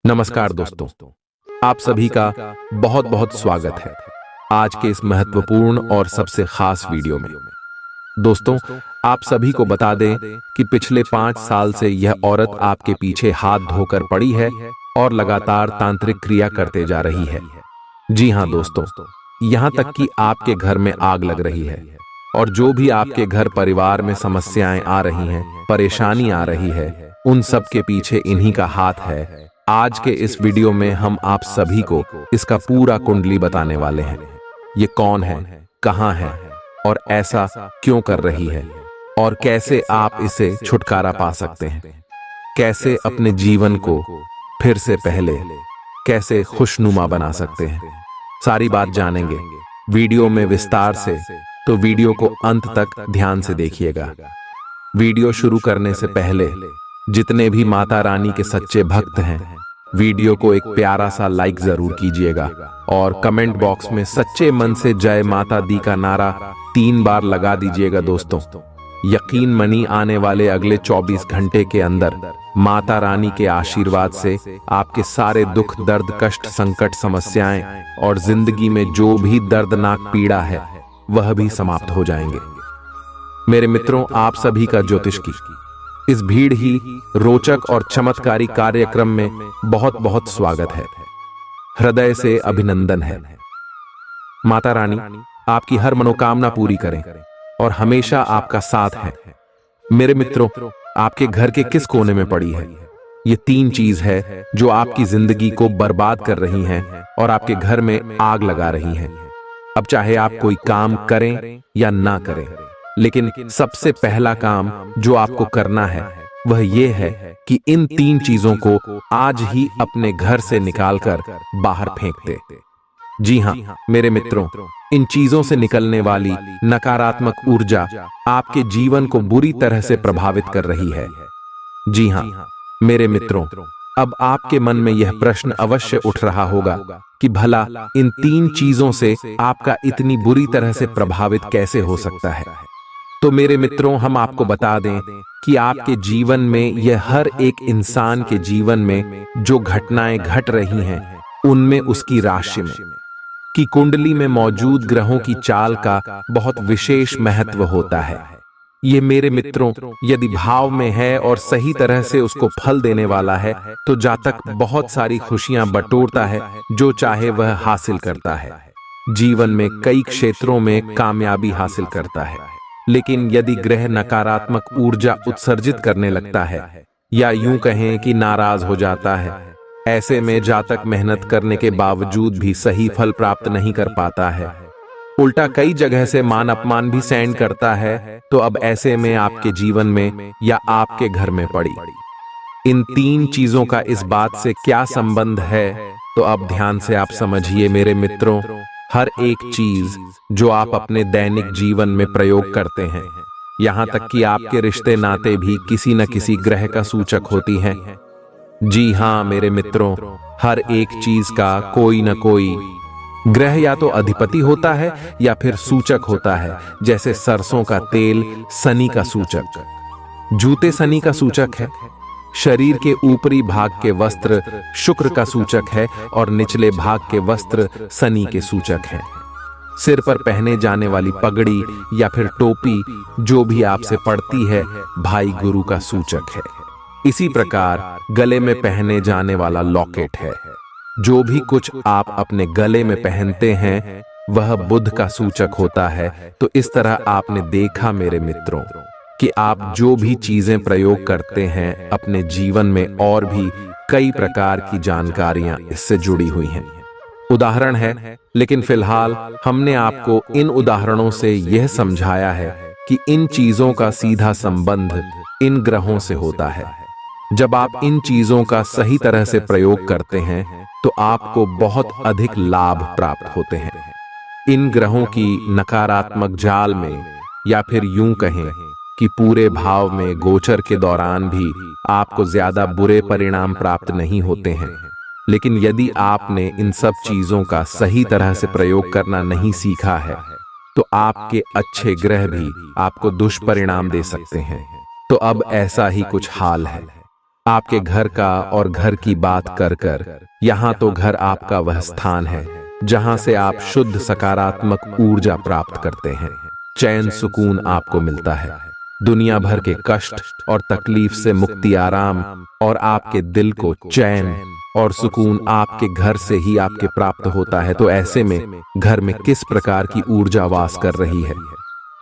नमस्कार दोस्तों, आप सभी का बहुत बहुत स्वागत है आज के इस महत्वपूर्ण और सबसे खास वीडियो में। दोस्तों, आप सभी को बता दें कि पिछले 5 साल से यह औरत आपके पीछे हाथ धोकर पड़ी है और लगातार तांत्रिक क्रिया करते जा रही है। जी हाँ दोस्तों, यहाँ तक कि आपके घर में आग लग रही है और जो भी आपके घर परिवार में समस्याएं आ रही हैं, परेशानी आ रही है, उन सब के पीछे इन्हीं का हाथ है। आज के इस वीडियो में हम आप सभी को इसका पूरा कुंडली बताने वाले हैं। ये कौन है, कहां है और ऐसा क्यों कर रही है और कैसे आप इसे छुटकारा पा सकते हैं, कैसे अपने जीवन को फिर से पहले कैसे खुशनुमा बना सकते हैं। सारी बात जानेंगे वीडियो में विस्तार से, तो वीडियो को अंत तक ध्यान से देखिएगा। वीडियो शुरू करने से पहले जितने भी माता रानी के सच्चे भक्त हैं, वीडियो को एक प्यारा सा लाइक जरूर कीजिएगा और कमेंट बॉक्स में सच्चे मन से जय माता दी का नारा 3 बार लगा दीजिएगा। दोस्तों, यकीन मनी आने वाले अगले 24 घंटे के अंदर माता रानी के आशीर्वाद से आपके सारे दुख, दर्द, कष्ट, संकट, समस्याएं और जिंदगी में जो भी दर्दनाक पीड़ा है वह भी समाप्त हो जाएंगे। मेरे मित्रों, आप सभी का ज्योतिष की इस भीड़ ही रोचक और चमत्कारी कार्यक्रम में बहुत बहुत स्वागत है। हृदय से अभिनंदन है। माता रानी आपकी हर मनोकामना पूरी करें और हमेशा आपका साथ है। मेरे मित्रों, आपके घर के किस कोने में पड़ी है ये 3 चीज है जो आपकी जिंदगी को बर्बाद कर रही हैं और आपके घर में आग लगा रही हैं। अब चाहे आप कोई काम करें या ना करें, लेकिन सबसे पहला काम जो आपको करना है वह यह है कि इन 3 चीजों को आज ही अपने घर से निकालकर बाहर फेंक दे। जी हाँ मेरे मित्रों, इन चीजों से निकलने वाली नकारात्मक ऊर्जा आपके जीवन को बुरी तरह से प्रभावित कर रही है। जी हाँ मेरे मित्रों, अब आपके मन में यह प्रश्न अवश्य उठ रहा होगा कि भला इन 3 चीजों से आपका इतनी बुरी तरह से प्रभावित कैसे हो सकता है। तो मेरे मित्रों, हम आपको बता दें कि आपके जीवन में यह हर एक इंसान के जीवन में जो घटनाएं घट रही हैं, उनमें उसकी राशि में की कुंडली में मौजूद ग्रहों की चाल का बहुत विशेष महत्व होता है। ये मेरे मित्रों, यदि भाव में है और सही तरह से उसको फल देने वाला है, तो जातक बहुत सारी खुशियां बटोरता है, जो चाहे वह हासिल करता है। जीवन में कई क्षेत्रों में कामयाबी हासिल करता है। लेकिन यदि ग्रह नकारात्मक ऊर्जा उत्सर्जित करने लगता है या यूं कहें कि नाराज हो जाता है, ऐसे में जातक मेहनत करने के बावजूद भी सही फल प्राप्त नहीं कर पाता है, उल्टा कई जगह से मान अपमान भी सहन करता है। तो अब ऐसे में आपके जीवन में या आपके घर में पड़ी इन 3 चीजों का इस बात से क्या संबंध है, तो अब ध्यान से आप समझिए मेरे मित्रों। हर एक चीज जो आप अपने दैनिक जीवन में प्रयोग करते हैं, यहां तक कि आपके रिश्ते नाते भी किसी न किसी ग्रह का सूचक होती हैं। जी हां मेरे मित्रों, हर एक चीज का कोई न कोई ग्रह या तो अधिपति होता है या फिर सूचक होता है। जैसे सरसों का तेल शनि का सूचक, जूते शनि का सूचक है, शरीर के ऊपरी भाग के वस्त्र शुक्र का सूचक है और निचले भाग के वस्त्र शनि के सूचक हैं। सिर पर पहने जाने वाली पगड़ी या फिर टोपी जो भी आपसे पड़ती है, भाई गुरु का सूचक है। इसी प्रकार गले में पहने जाने वाला लॉकेट है। जो भी कुछ आप अपने गले में पहनते हैं वह बुध का सूचक होता है। तो इस तरह आपने देखा मेरे मित्रों कि आप जो भी चीजें प्रयोग करते हैं अपने जीवन में, और भी कई प्रकार की जानकारियां इससे जुड़ी हुई हैं। उदाहरण है, लेकिन फिलहाल हमने आपको इन उदाहरणों से यह समझाया है कि इन चीजों का सीधा संबंध इन ग्रहों से होता है। जब आप इन चीजों का सही तरह से प्रयोग करते हैं तो आपको बहुत अधिक लाभ प्राप्त होते हैं। इन ग्रहों की नकारात्मक जाल में, या फिर यूं कहें कि पूरे भाव में गोचर के दौरान भी आपको ज्यादा बुरे परिणाम प्राप्त नहीं होते हैं। लेकिन यदि आपने इन सब चीजों का सही तरह से प्रयोग करना नहीं सीखा है, तो आपके अच्छे ग्रह भी आपको दुष्परिणाम दे सकते हैं। तो अब ऐसा ही कुछ हाल है। आपके घर का और घर की बात कर कर यहाँ तो घर आपका वह स्थान है जहां से आप शुद्ध सकारात्मक ऊर्जा प्राप्त करते हैं। चैन सुकून आपको मिलता है, दुनिया भर के कष्ट और तकलीफ से मुक्ति, आराम और आपके दिल को चैन और सुकून आपके घर से ही आपके प्राप्त होता है। तो ऐसे में घर में किस प्रकार की ऊर्जा वास कर रही है?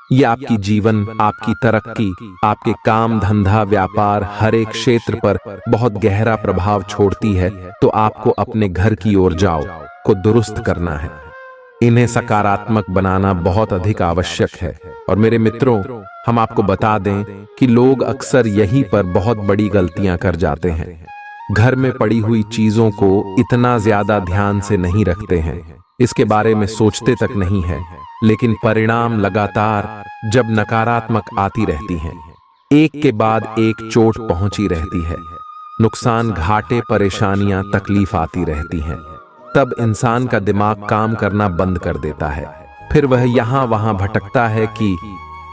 ये आपकी जीवन, आपकी तरक्की, आपके काम धंधा व्यापार हर एक क्षेत्र पर बहुत गहरा प्रभाव छोड़ती है। तो आपको अपने घर की ऊर्जाओं को दुरुस्त करना है, इन्हें सकारात्मक बनाना बहुत अधिक आवश्यक है। और मेरे मित्रों, हम आपको बता दें कि लोग अक्सर यहीं पर बहुत बड़ी गलतियां कर जाते हैं। घर में पड़ी हुई चीजों को इतना ज्यादा ध्यान से नहीं रखते हैं, इसके बारे में सोचते तक नहीं है, लेकिन परिणाम लगातार जब नकारात्मक आती रहती हैं, एक के बाद एक चोट पहुंची रहती है, नुकसान, घाटे, परेशानियां, तकलीफ आती रहती हैं, तब इंसान का दिमाग काम करना बंद कर देता है। फिर वह यहां वहां भटकता है कि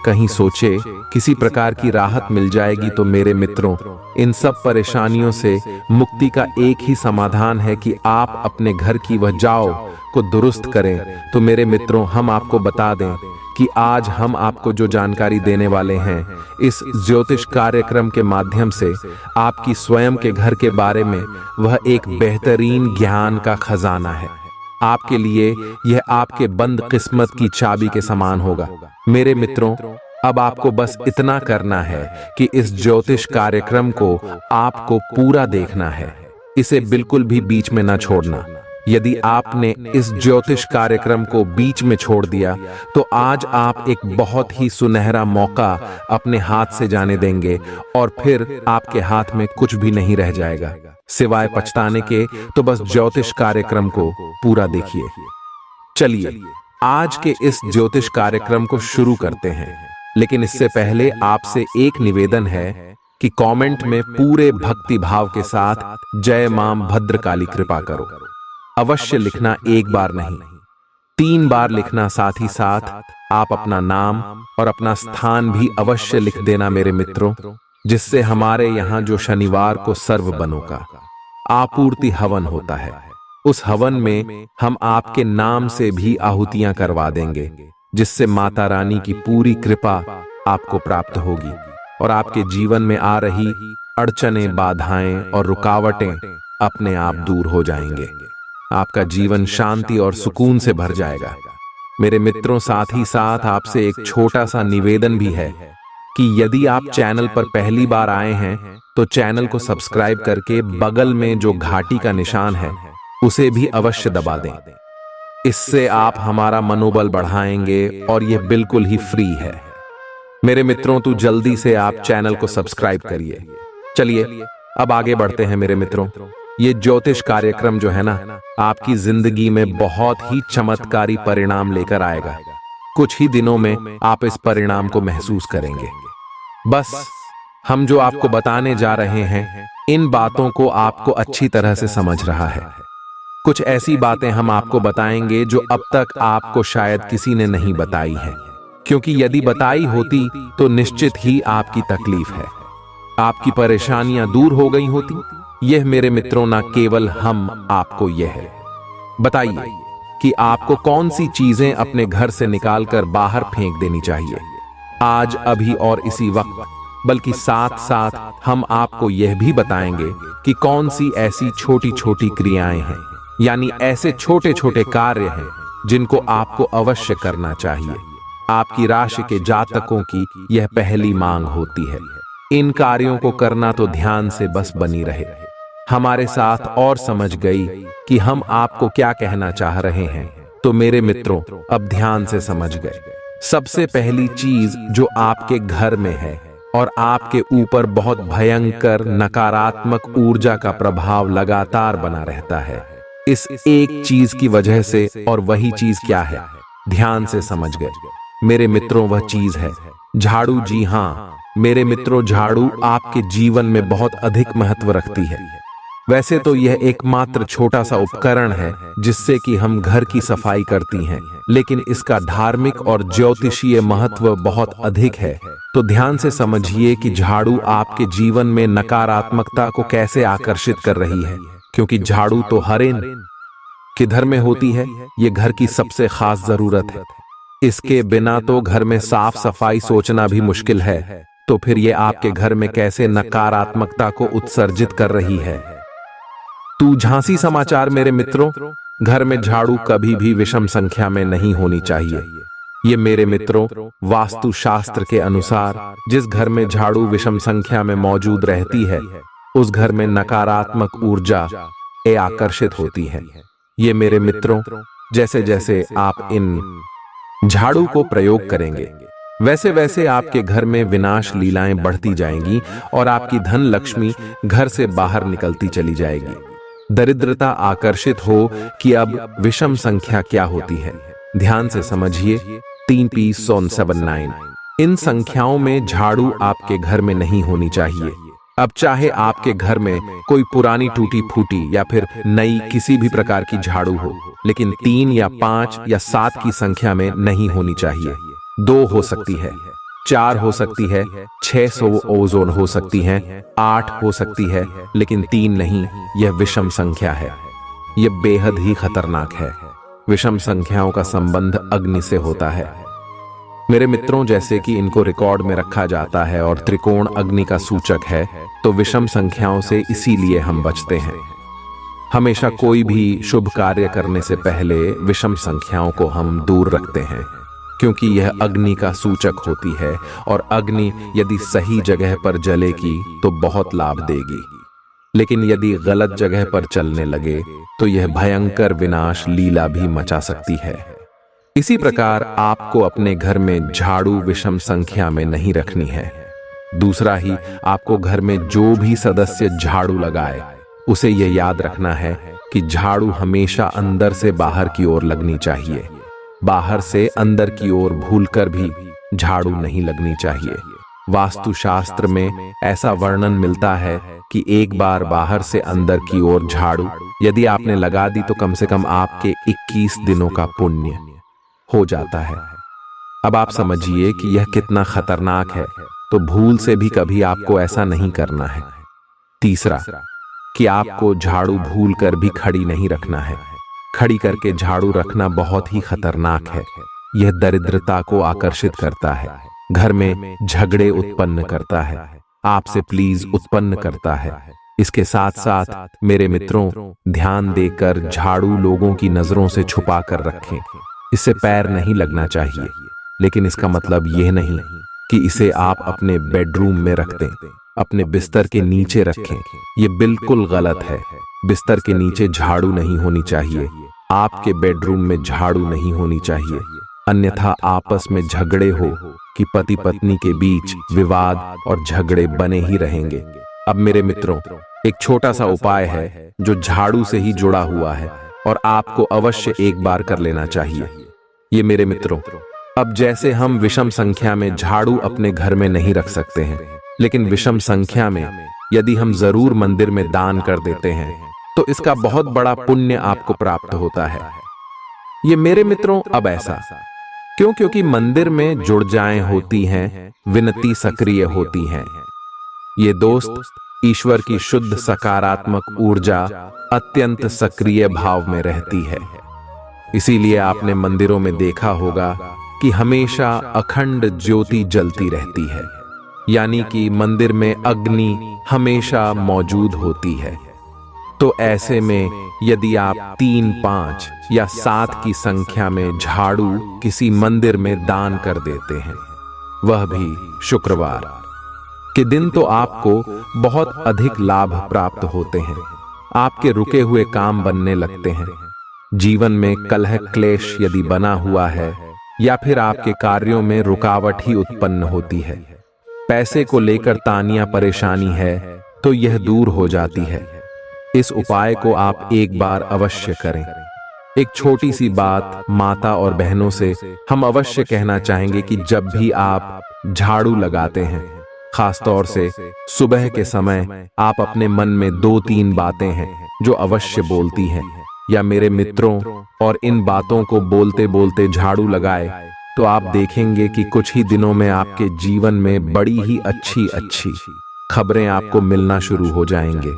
कहीं सोचे किसी प्रकार की राहत मिल जाएगी। तो मेरे मित्रों, इन सब परेशानियों से मुक्ति का एक ही समाधान है कि आप अपने घर की वह जाओ को दुरुस्त करें। तो मेरे मित्रों, हम आपको बता दें कि आज हम आपको जो जानकारी देने वाले हैं, इस ज्योतिष कार्यक्रम के माध्यम से आपकी स्वयं के घर के बारे में वह एक बेहतरीन ज्ञान का खजाना है। आपके लिए यह आपके बंद किस्मत की चाबी के समान होगा। मेरे मित्रों, अब आपको बस इतना करना है कि इस ज्योतिष कार्यक्रम को आपको पूरा देखना है, इसे बिल्कुल भी बीच में ना छोड़ना। यदि आपने इस ज्योतिष कार्यक्रम को बीच में छोड़ दिया तो आज आप एक बहुत ही सुनहरा मौका अपने हाथ से जाने देंगे और फिर आपके हाथ में कुछ भी नहीं रह जाएगा सिवाय पछताने के। तो बस ज्योतिष कार्यक्रम को पूरा देखिए। चलिए आज के इस ज्योतिष कार्यक्रम को शुरू करते हैं, लेकिन इससे पहले आपसे एक निवेदन है कि कमेंट में पूरे भक्ति भाव के साथ जय मां भद्रकाली कृपा करो अवश्य लिखना, एक बार नहीं 3 बार लिखना। साथ ही साथ आप अपना नाम और अपना स्थान भी अवश्य लिख देना मेरे मित्रों, जिससे हमारे यहाँ जो शनिवार को सर्व बनों का आपूर्ति हवन होता है, उस हवन में हम आपके नाम से भी आहुतियां करवा देंगे, जिससे माता रानी की पूरी कृपा आपको प्राप्त होगी और आपके जीवन में आ रही अड़चनें, बाधाएं और रुकावटें अपने आप दूर हो जाएंगे। आपका जीवन शांति और सुकून से भर जाएगा। मेरे मित्रों, साथ ही साथ आपसे एक छोटा सा निवेदन भी है कि यदि आप चैनल पर पहली बार आए हैं तो चैनल को सब्सक्राइब करके बगल में जो घंटी का निशान है उसे भी अवश्य दबा दें। इससे आप हमारा मनोबल बढ़ाएंगे और यह बिल्कुल ही फ्री है। मेरे मित्रों, तो जल्दी से आप चैनल को सब्सक्राइब करिए। चलिए अब आगे बढ़ते हैं मेरे मित्रों। ये ज्योतिष कार्यक्रम जो है ना, आपकी जिंदगी में बहुत ही चमत्कारी परिणाम लेकर आएगा। कुछ ही दिनों में आप इस परिणाम को महसूस करेंगे। बस हम जो आपको बताने जा रहे हैं, इन बातों को आपको अच्छी तरह से समझ रहा है। कुछ ऐसी बातें हम आपको बताएंगे जो अब तक आपको शायद किसी ने नहीं बताई है, क्योंकि यदि बताई होती तो निश्चित ही आपकी तकलीफ है, आपकी परेशानियां दूर हो गई होती। यह मेरे मित्रों, ना केवल हम आपको यह है बताइए कि आपको कौन सी चीजें अपने घर से निकालकर बाहर फेंक देनी चाहिए आज, अभी और इसी वक्त। बल्कि साथ साथ हम आपको यह भी बताएंगे कि कौन सी ऐसी छोटी छोटी क्रियाएं हैं, यानी ऐसे छोटे छोटे कार्य हैं जिनको आपको अवश्य करना चाहिए। आपकी राशि के जातकों की यह पहली मांग होती है। इन कार्यों को करना तो ध्यान से बस बनी रहे, हमारे साथ और समझ गई कि हम आपको क्या कहना चाह रहे हैं। तो मेरे मित्रों, अब ध्यान से समझ गए। सबसे पहली चीज जो आपके घर में है और आपके ऊपर बहुत भयंकर नकारात्मक ऊर्जा का प्रभाव लगातार बना रहता है, इस एक चीज की वजह से। और वही चीज क्या है? ध्यान से समझ गए मेरे मित्रों, वह चीज है झाड़ू। जी हाँ मेरे मित्रों, झाड़ू आपके जीवन में बहुत अधिक महत्व रखती है। वैसे तो यह एकमात्र छोटा सा उपकरण है जिससे कि हम घर की सफाई करती हैं, लेकिन इसका धार्मिक और ज्योतिषीय महत्व बहुत अधिक है। तो ध्यान से समझिए कि झाड़ू आपके जीवन में नकारात्मकता को कैसे आकर्षित कर रही है, क्योंकि झाड़ू तो हर किधर में होती है, ये घर की सबसे खास जरूरत है। इसके बिना तो घर में साफ सफाई सोचना भी मुश्किल है। तो फिर ये आपके घर में कैसे नकारात्मकता को उत्सर्जित कर रही है। तू झांसी समाचार मेरे मित्रों, घर में झाड़ू कभी भी विषम संख्या में नहीं होनी चाहिए। ये मेरे मित्रों, वास्तु शास्त्र के अनुसार जिस घर में झाड़ू विषम संख्या में मौजूद रहती है, उस घर में नकारात्मक ऊर्जा आकर्षित होती है। ये मेरे मित्रों, जैसे जैसे आप इन झाड़ू को प्रयोग करेंगे, वैसे वैसे आपके घर में विनाश लीलाएं बढ़ती जाएंगी और आपकी धन लक्ष्मी घर से बाहर निकलती चली जाएगी। दरिद्रता आकर्षित हो कि अब विषम संख्या क्या होती है। ध्यान से समझिए, 3P779 इन संख्याओं में झाड़ू आपके घर में नहीं होनी चाहिए। अब चाहे आपके घर में कोई पुरानी टूटी फूटी या फिर नई किसी भी प्रकार की झाड़ू हो, लेकिन 3 या 5 या 7 की संख्या में नहीं होनी चाहिए। 2 हो सकती है, 4 हो सकती है, 600 ओजोन हो सकती है, 8 हो सकती है, लेकिन 3 नहीं। यह विषम संख्या है। यह बेहद ही खतरनाक है। विषम संख्याओं का संबंध अग्नि से होता है मेरे मित्रों। जैसे कि इनको रिकॉर्ड में रखा जाता है और त्रिकोण अग्नि का सूचक है, तो विषम संख्याओं से इसीलिए हम बचते हैं। हमेशा कोई भी शुभ कार्य करने से पहले विषम संख्याओं को हम दूर रखते हैं, क्योंकि यह अग्नि का सूचक होती है और अग्नि यदि सही जगह पर जलेगी तो बहुत लाभ देगी, लेकिन यदि गलत जगह पर चलने लगे तो यह भयंकर विनाश लीला भी मचा सकती है। इसी प्रकार आपको अपने घर में झाड़ू विषम संख्या में नहीं रखनी है। दूसरा ही, आपको घर में जो भी सदस्य झाड़ू लगाए, उसे यह याद रखना है कि झाड़ू हमेशा अंदर से बाहर की ओर लगनी चाहिए। बाहर से अंदर की ओर भूलकर भी झाड़ू नहीं लगनी चाहिए। वास्तुशास्त्र में ऐसा वर्णन मिलता है कि एक बार बाहर से अंदर की ओर झाड़ू यदि आपने लगा दी तो कम से कम आपके 21 दिनों का पुण्य हो जाता है। अब आप समझिए कि यह कितना खतरनाक है। तो भूल से भी कभी आपको ऐसा नहीं करना है। तीसरा, कि आपको झाड़ू भूल कर भी खड़ी नहीं रखना है। खड़ी करके झाड़ू रखना बहुत ही खतरनाक है। यह दरिद्रता को आकर्षित करता है, घर में झगड़े उत्पन्न करता है, आपसे प्लीज उत्पन्न करता है। इसके साथ साथ मेरे मित्रों, ध्यान देकर झाड़ू लोगों की नजरों से छुपा कर रखें। इससे पैर नहीं लगना चाहिए, लेकिन इसका मतलब यह नहीं कि इसे आप अपने बेडरूम में रख दें, अपने बिस्तर के नीचे रखें। यह बिल्कुल गलत है। बिस्तर के नीचे झाड़ू नहीं होनी चाहिए, आपके बेडरूम में झाड़ू नहीं होनी चाहिए, अन्यथा आपस में झगड़े हो कि पति पत्नी के बीच विवाद और झगड़े बने ही रहेंगे। अब मेरे मित्रों, एक छोटा सा उपाय है जो झाड़ू से ही जुड़ा हुआ है और आपको अवश्य एक बार कर लेना चाहिए। ये मेरे मित्रों, अब जैसे हम विषम संख्या में झाड़ू अपने घर में नहीं रख सकते हैं, लेकिन विषम संख्या में यदि हम जरूर मंदिर में दान कर देते हैं तो इसका बहुत बड़ा पुण्य आपको प्राप्त होता है। ये मेरे मित्रों, अब ऐसा क्यों? क्योंकि मंदिर में जुड़जाएं होती हैं, विनती सक्रिय होती हैं। ये दोस्त, ईश्वर की शुद्ध सकारात्मक ऊर्जा अत्यंत सक्रिय भाव में रहती है। इसीलिए आपने मंदिरों में देखा होगा कि हमेशा अखंड ज्योति जलती रहती है, यानी कि मंदिर में अग्नि हमेशा मौजूद होती है। तो ऐसे में यदि आप 3, 5 या 7 की संख्या में झाड़ू किसी मंदिर में दान कर देते हैं, वह भी शुक्रवार के दिन, तो आपको बहुत अधिक लाभ प्राप्त होते हैं। आपके रुके हुए काम बनने लगते हैं। जीवन में कलह क्लेश यदि बना हुआ है या फिर आपके कार्यों में रुकावट ही उत्पन्न होती है, पैसे को लेकर तानिया परेशानी है, तो यह दूर हो जाती है। इस उपाय को आप एक बार अवश्य करें। एक छोटी सी बात माता और बहनों से हम अवश्य कहना चाहेंगे कि जब भी आप झाड़ू लगाते हैं खास तौर से सुबह के समय आप अपने मन में 2-3 बातें हैं जो अवश्य बोलती हैं, या मेरे मित्रों, और इन बातों को बोलते बोलते झाड़ू लगाए तो आप देखेंगे कि कुछ ही दिनों में आपके जीवन में बड़ी ही अच्छी अच्छी खबरें आपको मिलना शुरू हो जाएंगे।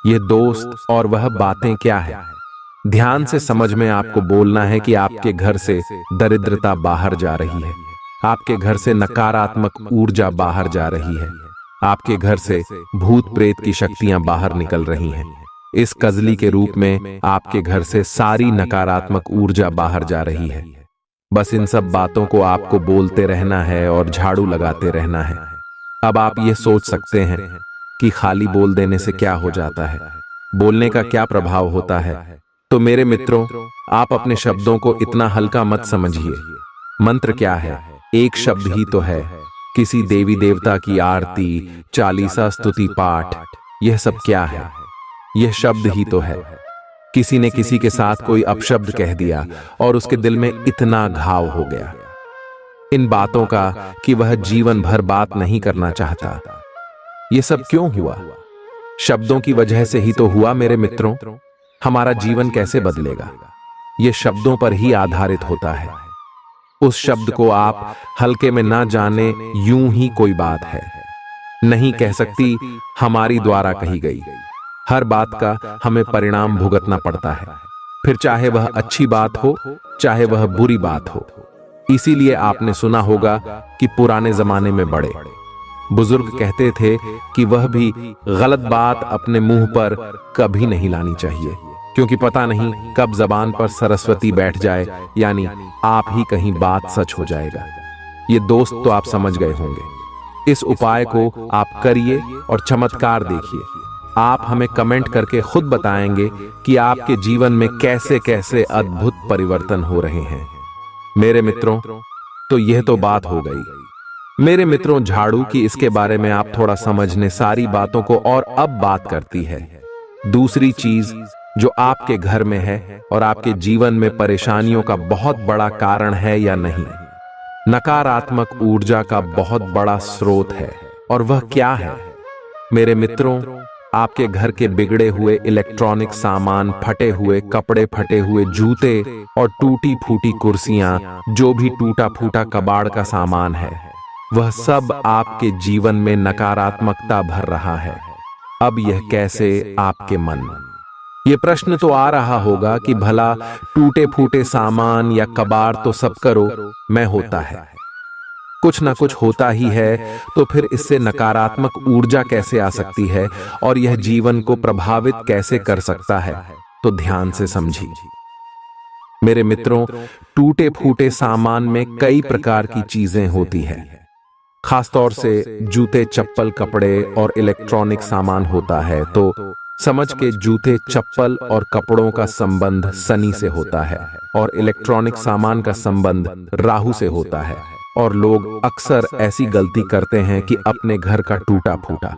ये दोस्त और वह बातें क्या है? ध्यान से समझ में आपको बोलना है कि आपके घर से दरिद्रता बाहर जा रही है, आपके घर से नकारात्मक ऊर्जा बाहर जा रही है, आपके घर से भूत प्रेत की शक्तियां बाहर निकल रही हैं। इस कजली के रूप में आपके घर से सारी नकारात्मक ऊर्जा बाहर जा रही है। बस इन सब बातों को आपको बोलते रहना है और झाड़ू लगाते रहना है। अब आप ये सोच सकते हैं कि खाली बोल देने से क्या हो जाता है, बोलने का क्या प्रभाव होता है। तो मेरे मित्रों, आप अपने शब्दों को इतना हल्का मत समझिए। मंत्र क्या है? एक शब्द ही तो है। किसी देवी देवता की आरती, चालीसा, स्तुति पाठ, यह सब क्या है? यह शब्द ही तो है। किसी ने किसी के साथ कोई अपशब्द कह दिया और उसके दिल में इतना घाव हो गया इन बातों का कि वह जीवन भर बात नहीं करना चाहता। यह सब क्यों हुआ? शब्दों की वजह से ही तो हुआ मेरे मित्रों। हमारा जीवन कैसे बदलेगा? यह शब्दों पर ही आधारित होता है। उस शब्द को आप हल्के में ना जाने, यूं ही कोई बात है नहीं कह सकती, हमारी द्वारा कही गई। हर बात का हमें परिणाम भुगतना पड़ता है, फिर चाहे वह अच्छी बात हो, चाहे वह बुरी बात हो। इसीलिए आपने सुना होगा कि पुराने जमाने में बड़े बुजुर्ग कहते थे कि वह भी गलत बात अपने मुंह पर कभी नहीं लानी चाहिए, क्योंकि पता नहीं कब जबान पर सरस्वती बैठ जाए, यानी आप ही कहीं बात सच हो जाएगा। ये दोस्त तो आप समझ गए होंगे। इस उपाय को आप करिए और चमत्कार देखिए। आप हमें कमेंट करके खुद बताएंगे कि आपके जीवन में कैसे कैसे अद्भुत परिवर्तन हो रहे हैं। मेरे मित्रों, तो यह तो बात हो गई। मेरे मित्रों, झाड़ू की इसके बारे में आप थोड़ा समझने सारी बातों को, और अब बात करती है दूसरी चीज जो आपके घर में है और आपके जीवन में परेशानियों का बहुत बड़ा कारण है या नहीं। नकारात्मक ऊर्जा का बहुत बड़ा स्रोत है, और वह क्या है? मेरे मित्रों, आपके घर के बिगड़े हुए इलेक्ट्रॉनिक सामान, फटे हुए कपड़े, फटे हुए जूते और टूटी फूटी कुर्सियां, जो भी टूटा फूटा कबाड़ का सामान है, वह सब आपके जीवन में नकारात्मकता भर रहा है। अब यह कैसे? आपके मन ये प्रश्न तो आ रहा होगा कि भला टूटे फूटे सामान या कबाड़ तो सब करो मैं होता है, कुछ ना कुछ होता ही है, तो फिर इससे नकारात्मक ऊर्जा कैसे आ सकती है और यह जीवन को प्रभावित कैसे कर सकता है? तो ध्यान से समझिए मेरे मित्रों। टूटे फूटे सामान में कई प्रकार की चीजें होती है, खासतौर से जूते, चप्पल, कपड़े और इलेक्ट्रॉनिक सामान होता है। तो समझ के जूते, चप्पल और कपड़ों का संबंध शनि से होता है और इलेक्ट्रॉनिक सामान का संबंध राहु से होता है। और लोग अक्सर ऐसी गलती करते हैं कि अपने घर का टूटा फूटा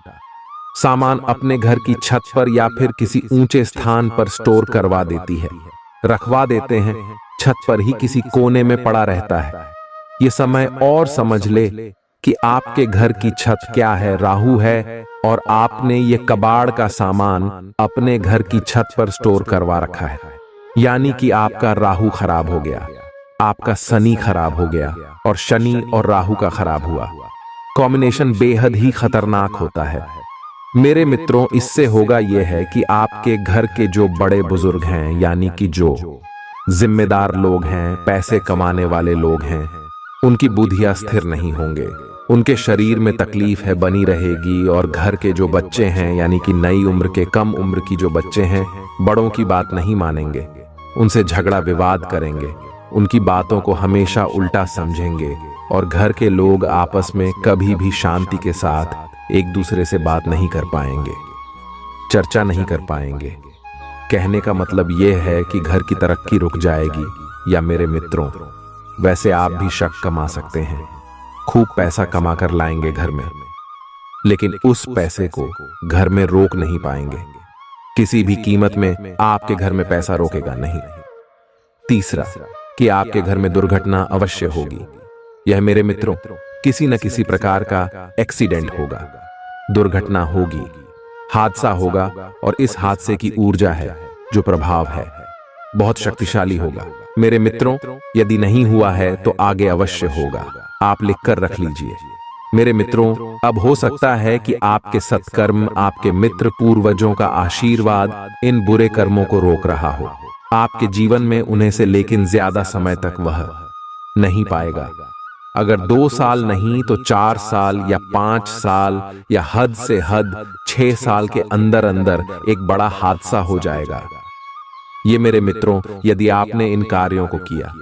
सामान अपने घर की छत पर या फिर किसी ऊंचे स्थान पर स्टोर करवा देती है, रखवा देते हैं, छत पर ही किसी कोने में पड़ा रहता है। ये समय और समझ ले कि आपके घर की छत क्या है? राहु है, और आपने ये कबाड़ का सामान अपने घर की छत पर स्टोर करवा रखा है, यानी कि आपका राहु खराब हो गया, आपका शनि खराब हो गया, और शनि और राहु का खराब हुआ। कॉम्बिनेशन बेहद ही खतरनाक होता है मेरे मित्रों। इससे होगा यह है कि आपके घर के जो बड़े बुजुर्ग हैं, यानी कि जो जिम्मेदार लोग हैं, पैसे कमाने वाले लोग हैं, उनकी बुद्धियां स्थिर नहीं होंगे, उनके शरीर में तकलीफ है बनी रहेगी। और घर के जो बच्चे हैं, यानी कि नई उम्र के, कम उम्र की जो बच्चे हैं, बड़ों की बात नहीं मानेंगे, उनसे झगड़ा विवाद करेंगे, उनकी बातों को हमेशा उल्टा समझेंगे, और घर के लोग आपस में कभी भी शांति के साथ एक दूसरे से बात नहीं कर पाएंगे, चर्चा नहीं कर पाएंगे। कहने का मतलब यह है कि घर की तरक्की रुक जाएगी। या मेरे मित्रों, वैसे आप भी शक कमा सकते हैं, खूब पैसा कमा कर लाएंगे घर में, लेकिन उस पैसे को घर में रोक नहीं पाएंगे। किसी भी कीमत में आपके घर में पैसा रोकेगा नहीं। तीसरा, कि आपके घर में दुर्घटना अवश्य होगी। यह मेरे मित्रों किसी न किसी प्रकार का एक्सीडेंट होगा, दुर्घटना होगी, हादसा होगा और इस हादसे की ऊर्जा है, जो प्रभाव है, बहुत शक्तिशाली होगा। मेरे मित्रों, यदि नहीं हुआ है तो आगे अवश्य होगा। आप लिखकर रख लीजिए। मेरे मित्रों, अब हो सकता है कि आपके सत्कर्म, आपके मित्र पूर्वजों का आशीर्वाद इन बुरे कर्मों को रोक रहा हो आपके जीवन में उन्हें से, लेकिन ज्यादा समय तक वह नहीं पाएगा। अगर 2 साल नहीं तो 4 साल या 5 साल या हद से हद 6 साल के अंदर अंदर एक बड़ा हादसा हो जाएगा। ये मेरे मित्रों, यदि आपने इन कार्यों को किया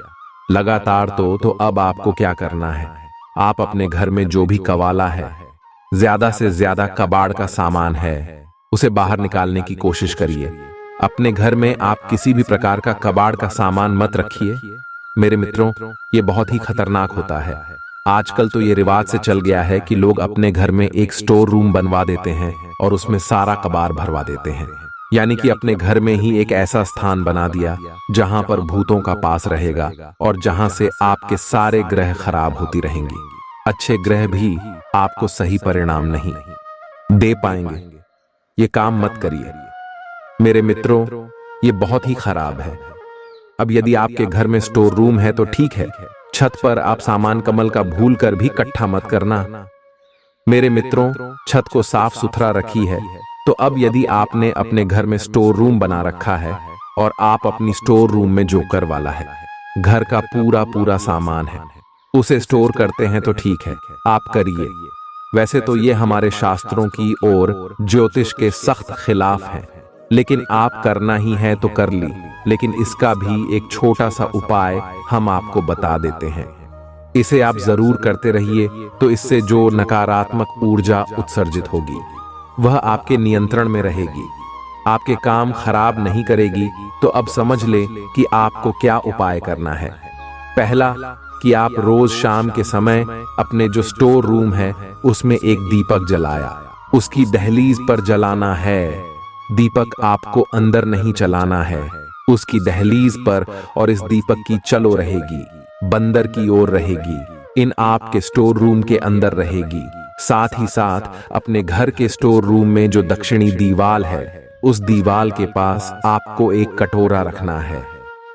लगातार तो अब आपको क्या करना है? आप अपने घर में जो भी कवाला है, ज्यादा से ज्यादा कबाड़ का सामान है, उसे बाहर निकालने की कोशिश करिए। अपने घर में आप किसी भी प्रकार का कबाड़ का सामान मत रखिए। मेरे मित्रों, ये बहुत ही खतरनाक होता है। आजकल तो ये रिवाज से चल गया है कि लोग अपने घर में एक स्टोर रूम बनवा देते हैं और उसमें सारा कबाड़ भरवा देते हैं। यानी कि अपने घर में ही एक ऐसा स्थान बना दिया जहां पर भूतों का पास रहेगा और जहां से आपके सारे ग्रह खराब होती रहेंगी। अच्छे ग्रह भी आपको सही परिणाम नहीं दे पाएंगे। ये काम मत करिए मेरे मित्रों, ये बहुत ही खराब है। अब यदि आपके घर में स्टोर रूम है तो ठीक है, छत पर आप सामान कमल का भूल कर भी इकट्ठा मत करना। मेरे मित्रों, छत को साफ सुथरा रखी है। तो अब यदि आपने अपने घर में स्टोर रूम बना रखा है और आप अपनी स्टोर रूम में जोकर वाला है, घर का पूरा सामान है, उसे स्टोर करते हैं तो ठीक है, आप करिए। वैसे तो ये हमारे शास्त्रों की और ज्योतिष के सख्त खिलाफ है, लेकिन आप करना ही है तो कर ली। लेकिन इसका भी एक छोटा सा उपाय हम आपको बता देते हैं। इसे आप जरूर करते रहिए, तो इससे जो नकारात्मक ऊर्जा उत्सर्जित होगी वह आपके नियंत्रण में रहेगी, आपके काम खराब नहीं करेगी। तो अब समझ ले कि आपको क्या उपाय करना है। पहला, कि आप रोज शाम के समय अपने जो स्टोर रूम है उसमें एक दीपक जलाया, उसकी दहलीज पर जलाना है। दीपक आपको अंदर नहीं चलाना है, उसकी दहलीज पर, और इस दीपक की चलो रहेगी, बंदर की ओर रहेगी, इन आपके स्टोर रूम के अंदर रहेगी। साथ ही साथ अपने घर के स्टोर रूम में जो दक्षिणी दीवाल है, उस दीवाल के पास आपको एक कटोरा रखना है।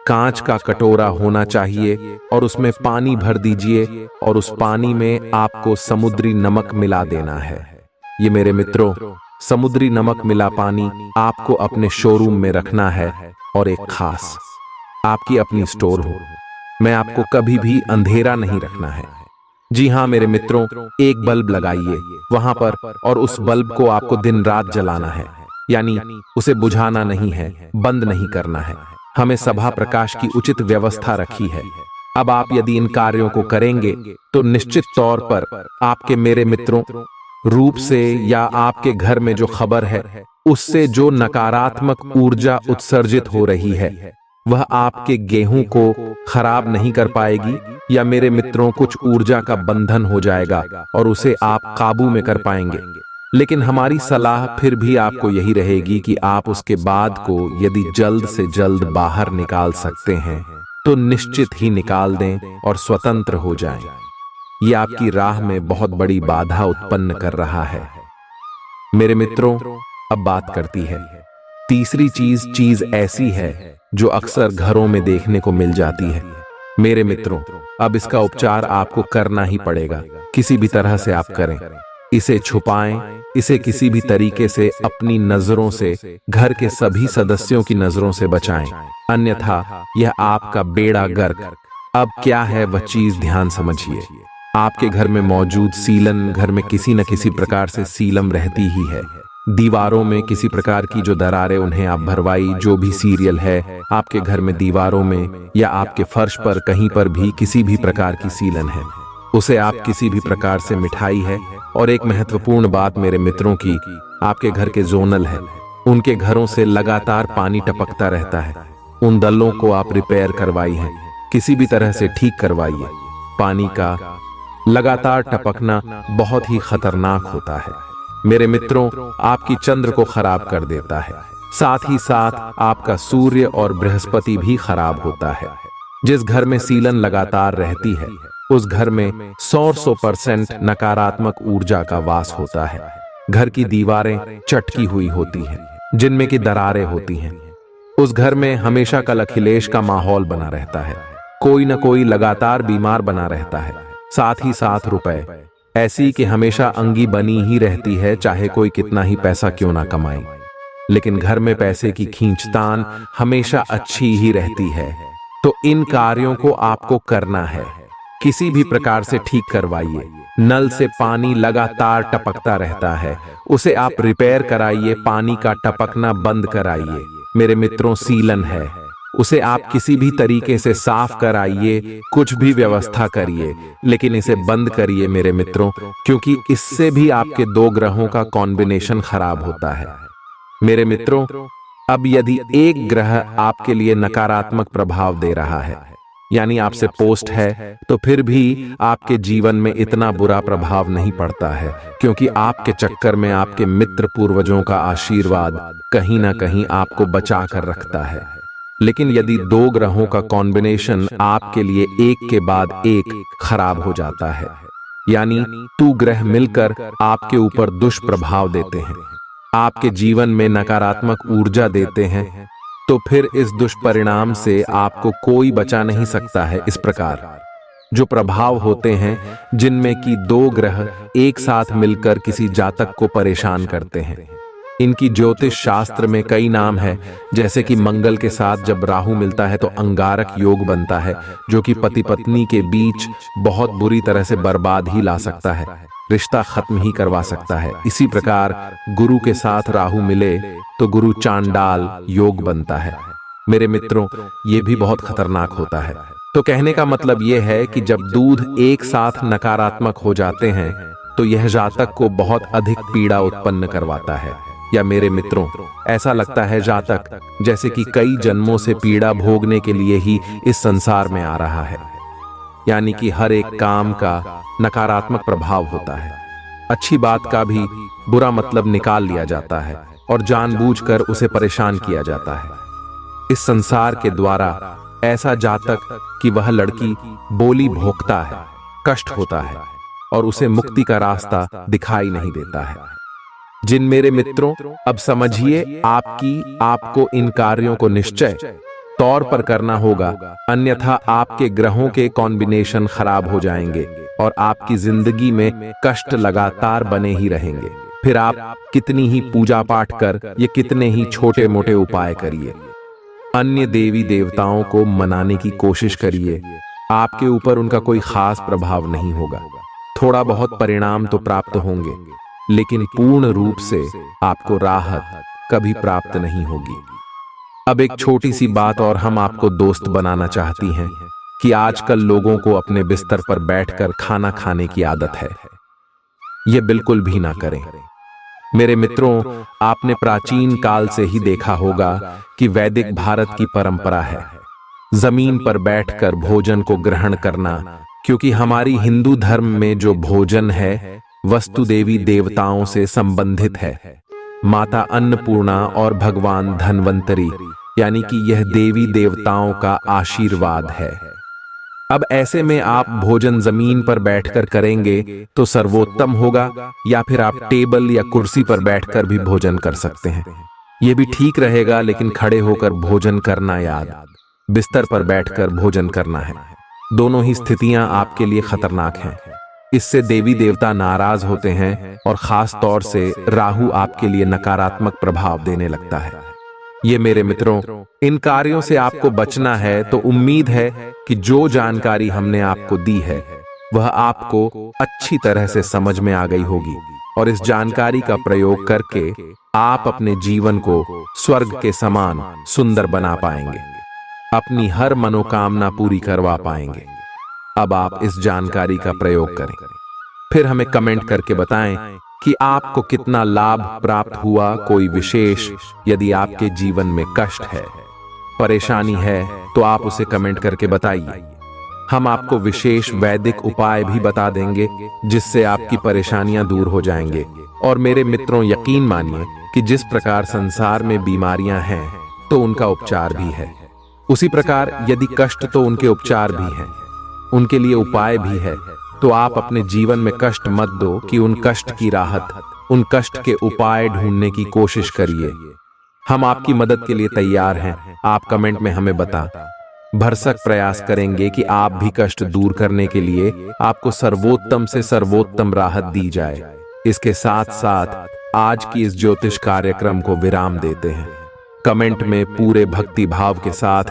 कांच का कटोरा होना चाहिए और उसमें पानी भर दीजिए और उस पानी में आपको समुद्री नमक मिला देना है। ये मेरे मित्रों, समुद्री नमक मिला पानी आपको अपने शोरूम में रखना है और एक खास आपकी अपनी स्टोर हो में आपको कभी भी अंधेरा नहीं रखना है। जी हाँ मेरे मित्रों, एक बल्ब लगाइए वहां पर और उस बल्ब को आपको दिन रात जलाना है, यानी उसे बुझाना नहीं है, बंद नहीं करना है। हमें सभा प्रकाश की उचित व्यवस्था रखी है। अब आप यदि इन कार्यों को करेंगे तो निश्चित तौर पर आपके मेरे मित्रों रूप से या आपके घर में जो खबर है उससे जो नकारात्मक ऊर्जा उत्सर्जित हो रही है वह आपके गेहूं को खराब नहीं कर पाएगी, या मेरे मित्रों कुछ ऊर्जा का बंधन हो जाएगा और उसे आप काबू में कर पाएंगे। लेकिन हमारी सलाह फिर भी आपको यही रहेगी कि आप उसके बाद को यदि जल्द से जल्द बाहर निकाल सकते हैं तो निश्चित ही निकाल दें और स्वतंत्र हो जाएं। ये आपकी राह में बहुत बड़ी बाधा उत्पन्न कर रहा है। मेरे मित्रों, अब बात करती है तीसरी चीज ऐसी है जो अक्सर घरों में देखने को मिल जाती है। मेरे मित्रों, अब इसका उपचार आपको करना ही पड़ेगा, किसी भी तरह से आप करें। इसे छुपाएं, इसे किसी भी तरीके से अपनी नजरों से, घर के सभी सदस्यों की नजरों से बचाएं, अन्यथा यह आपका बेड़ा गर्क। अब क्या है वह चीज, ध्यान समझिए। आपके घर में मौजूद सीलन, घर में किसी न किसी प्रकार से सीलम रहती ही है। दीवारों में किसी प्रकार की जो दरारें उन्हें आप भरवाई, जो भी सीरियल है आपके घर में दीवारों में या आपके फर्श पर कहीं पर भी किसी भी प्रकार की सीलन है, उसे आप किसी भी प्रकार से मिठाई है। और एक महत्वपूर्ण बात मेरे मित्रों की, आपके घर के जोनल है, उनके घरों से लगातार पानी टपकता रहता है। उन दलों को आप रिपेयर करवाई है, किसी भी तरह से ठीक करवाइए। पानी का लगातार टपकना बहुत ही खतरनाक होता है मेरे मित्रों, आपकी चंद्र को खराब कर देता है। साथ ही साथ आपका सूर्य और बृहस्पति भी खराब होता है। जिस घर में सीलन लगातार रहती है उस घर में 100% नकारात्मक ऊर्जा का वास होता है। घर की दीवारें चटकी हुई होती हैं, जिनमें की दरारें होती हैं। उस घर में हमेशा कल अखिलेश का माहौल बना रहता है। कोई न कोई लगातार बीमार बना रहता है। साथ ही साथ रुपए ऐसी कि हमेशा अंगी बनी ही रहती है, चाहे कोई कितना ही पैसा क्यों ना कमाए। लेकिन घर में पैसे की खींचतान हमेशा अच्छी ही रहती है। तो इन कार्यों को आपको करना है। किसी भी प्रकार से ठीक करवाइए। नल से पानी लगातार टपकता रहता है, उसे आप रिपेयर कराइए, पानी का टपकना बंद कराइए। मेरे मित्रों, सीलन है, उसे आप किसी भी तरीके से साफ कराइए, कुछ भी व्यवस्था करिए, लेकिन इसे बंद करिए मेरे मित्रों, क्योंकि इससे भी आपके दो ग्रहों का कॉम्बिनेशन खराब होता है। मेरे मित्रों, अब यदि एक ग्रह आपके लिए नकारात्मक प्रभाव दे रहा है, यानी आपसे पोस्ट है, तो फिर भी आपके जीवन में इतना बुरा प्रभाव नहीं पड़ता है, क्योंकि आपके चक्कर में आपके मित्र पूर्वजों का आशीर्वाद कहीं ना कहीं आपको बचा कर रखता है। लेकिन यदि दो ग्रहों का कॉम्बिनेशन आपके लिए एक के बाद एक खराब हो जाता है, यानी तू ग्रह मिलकर आपके ऊपर दुष्प्रभाव देते हैं, आपके जीवन में नकारात्मक ऊर्जा देते हैं, तो फिर इस दुष्परिणाम से आपको कोई बचा नहीं सकता है। इस प्रकार जो प्रभाव होते हैं, जिनमें कि दो ग्रह एक साथ मिलकर किसी जातक को परेशान करते हैं, इनकी ज्योतिष शास्त्र में कई नाम है। जैसे कि मंगल के साथ जब राहु मिलता है तो अंगारक योग बनता है, जो कि पति पत्नी के बीच बहुत बुरी तरह से बर्बाद ही ला सकता है, रिश्ता खत्म ही करवा सकता है। इसी प्रकार गुरु के साथ राहु मिले तो गुरु चांडाल योग बनता है। मेरे मित्रों, ये भी बहुत खतरनाक होता है। तो कहने का मतलब यह है कि जब दूध एक साथ नकारात्मक हो जाते हैं, तो यह जातक को बहुत अधिक पीड़ा उत्पन्न करवाता है। या मेरे मित्रों, ऐसा लगता है जातक जैसे कि कई जन्मों से पीड़ा भोगने के लिए ही इस संसार में आ रहा है, यानी कि हर एक काम का नकारात्मक प्रभाव होता है। अच्छी बात का भी बुरा मतलब निकाल लिया जाता है और जानबूझकर उसे परेशान किया जाता है। इस संसार के द्वारा ऐसा जातक कि वह लड़की बोली भोगता है, कष्ट होता है और उसे मुक्ति का रास्ता दिखाई नहीं देता है। जिन मेरे मित्रों, अब समझिए आपको इन कार्यों को निश्चय तौर पर करना होगा, अन्यथा आपके ग्रहों के कॉम्बिनेशन खराब हो जाएंगे और आपकी जिंदगी में कष्ट लगातार बने ही रहेंगे। फिर आप कितनी ही पूजा पाठ कर, ये कितने ही छोटे मोटे उपाय करिए, अन्य देवी देवताओं को मनाने की कोशिश करिए, आपके ऊपर उनका कोई खास प्रभाव नहीं होगा। थोड़ा बहुत परिणाम तो प्राप्त होंगे, लेकिन पूर्ण रूप से आपको राहत कभी प्राप्त नहीं होगी। अब एक छोटी सी बात और हम आपको दोस्त बनाना चाहती हैं कि आजकल लोगों को अपने बिस्तर पर बैठकर खाना खाने की आदत है। यह बिल्कुल भी ना करें। मेरे मित्रों, आपने प्राचीन काल से ही देखा होगा कि वैदिक भारत की परंपरा है जमीन पर बैठकर भोजन को ग्रहण करना, क्योंकि हमारी हिंदू धर्म में जो भोजन है वस्तु देवी देवताओं से संबंधित है। माता अन्नपूर्णा और भगवान धन्वंतरी, यानी कि यह देवी देवताओं का आशीर्वाद है। अब ऐसे में आप भोजन जमीन पर बैठकर करेंगे तो सर्वोत्तम होगा, या फिर आप टेबल या कुर्सी पर बैठकर भी भोजन कर सकते हैं। यह भी ठीक रहेगा, लेकिन खड़े होकर भोजन करना याद, बिस्तर पर बैठकर भोजन करना है। दोनों ही स्थितियां आपके लिए खतरनाक हैं। इससे देवी देवता नाराज होते हैं और खास तौर से राहु आपके लिए नकारात्मक प्रभाव देने लगता है। ये मेरे मित्रों, इन कार्यों से आपको बचना है, तो उम्मीद है कि जो जानकारी हमने आपको दी है वह आपको अच्छी तरह से समझ में आ गई होगी, और इस जानकारी का प्रयोग करके आप अपने जीवन को स्वर्ग के समान सुंदर बना पाएंगे, अपनी हर मनोकामना पूरी करवा पाएंगे। अब आप इस जानकारी का प्रयोग करें, फिर हमें कमेंट करके बताएं कि आपको कितना लाभ प्राप्त हुआ। कोई विशेष यदि आपके जीवन में कष्ट है, परेशानी है, तो आप उसे कमेंट करके बताइए। हम आपको विशेष वैदिक उपाय भी बता देंगे जिससे आपकी परेशानियां दूर हो जाएंगे। और मेरे मित्रों, यकीन मानिए कि जिस प्रकार संसार में बीमारियां हैं तो उनका उपचार भी है, उसी प्रकार यदि कष्ट तो उनके उपचार भी हैं। उनके लिए उपाय भी है। तो आप अपने जीवन में कष्ट मत दो कि उन कष्ट की राहत, उन कष्ट के उपाय ढूंढने की कोशिश करिए। हम आपकी मदद के लिए तैयार हैं। आप कमेंट में हमें भरसक प्रयास करेंगे कि आप भी कष्ट दूर करने के लिए आपको सर्वोत्तम से सर्वोत्तम राहत दी जाए। इसके साथ साथ आज की इस ज्योतिष कार्यक्रम को विराम देते हैं। कमेंट में पूरे भक्ति भाव के साथ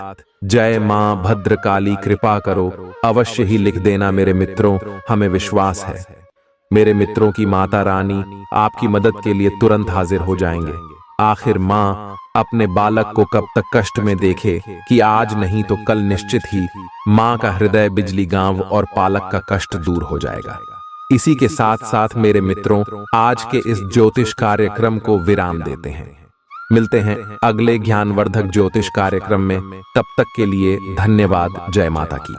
जय मां भद्रकाली कृपा करो अवश्य ही लिख देना मेरे मित्रों। हमें विश्वास है मेरे मित्रों की माता रानी आपकी मदद के लिए तुरंत हाजिर हो जाएंगे। आखिर मां अपने बालक को कब तक कष्ट में देखे कि आज नहीं तो कल निश्चित ही मां का हृदय बिजली गांव और पालक का कष्ट दूर हो जाएगा। इसी के साथ साथ मेरे मित्रों आज के इस ज्योतिष कार्यक्रम को विराम देते हैं। मिलते हैं अगले ज्ञानवर्धक ज्योतिष कार्यक्रम में। तब तक के लिए धन्यवाद। जय माता की।